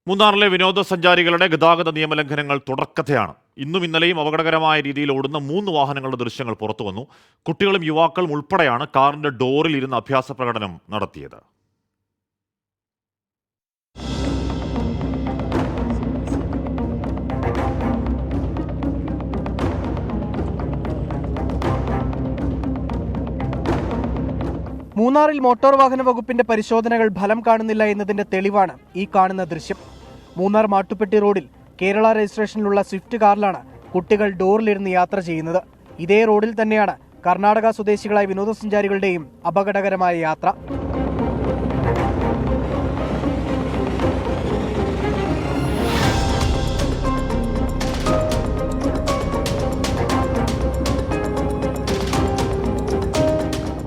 മൂന്നാറിലെ വിനോദസഞ്ചാരികളുടെ ഗതാഗത നിയമലംഘനങ്ങൾ തുടർക്കഥയാണ്. ഇന്നും ഇന്നലെയും അപകടകരമായ രീതിയിൽ ഓടുന്ന 3 വാഹനങ്ങളുടെ ദൃശ്യങ്ങൾ പുറത്തുവന്നു. കുട്ടികളും യുവാക്കളും ഉൾപ്പെടെയാണ് കാറിന്റെ ഡോറിൽ ഇരുന്ന് അഭ്യാസ പ്രകടനം നടത്തിയത്. മൂന്നാറിൽ മോട്ടോർ വാഹന വകുപ്പിന്റെ പരിശോധനകൾ ഫലം കാണുന്നില്ല എന്നതിന്റെ തെളിവാണ് ഈ കാണുന്ന ദൃശ്യം. മൂന്നാർ മാട്ടുപ്പെട്ടി റോഡിൽ കേരള രജിസ്ട്രേഷനിലുള്ള സ്വിഫ്റ്റ് കാറിലാണ് കുട്ടികൾ ഡോറിലിരുന്ന് യാത്ര ചെയ്യുന്നത്. ഇതേ റോഡിൽ തന്നെയാണ് കർണാടക സ്വദേശികളായ വിനോദസഞ്ചാരികളുടെയും അപകടകരമായ യാത്ര.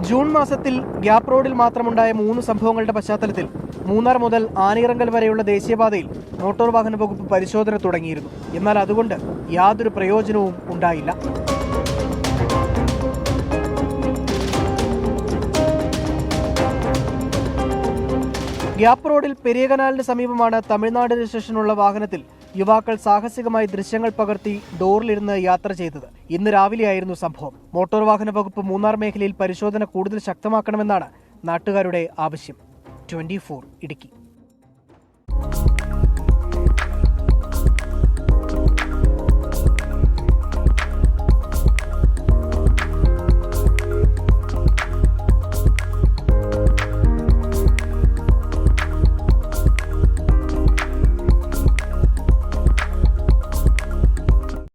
ജൂൺ മാസത്തിൽ ഗ്യാപ് റോഡിൽ മാത്രമുണ്ടായ 3 സംഭവങ്ങളുടെ പശ്ചാത്തലത്തിൽ മൂന്നാർ മുതൽ ആനയിറങ്കൽ വരെയുള്ള ദേശീയപാതയിൽ മോട്ടോർ വാഹന വകുപ്പ് പരിശോധന തുടങ്ങിയിരുന്നു. എന്നാൽ അതുകൊണ്ട് യാതൊരു പ്രയോജനവും ഉണ്ടായില്ല. ഗ്യാപ് റോഡിൽ പെരിയ കനാലിന് സമീപമാണ് തമിഴ്നാട് രജിസ്ട്രേഷനുള്ള വാഹനത്തിൽ യുവാക്കൾ സാഹസികമായി ദൃശ്യങ്ങൾ പകർത്തി ഡോറിലിരുന്ന് യാത്ര ചെയ്തത്. ഇന്ന് രാവിലെയായിരുന്നു സംഭവം. മോട്ടോർ വാഹന വകുപ്പ് മൂന്നാർ മേഖലയിൽ പരിശോധന കൂടുതൽ ശക്തമാക്കണമെന്നാണ് നാട്ടുകാരുടെ ആവശ്യം. 24 ഇടുക്കി.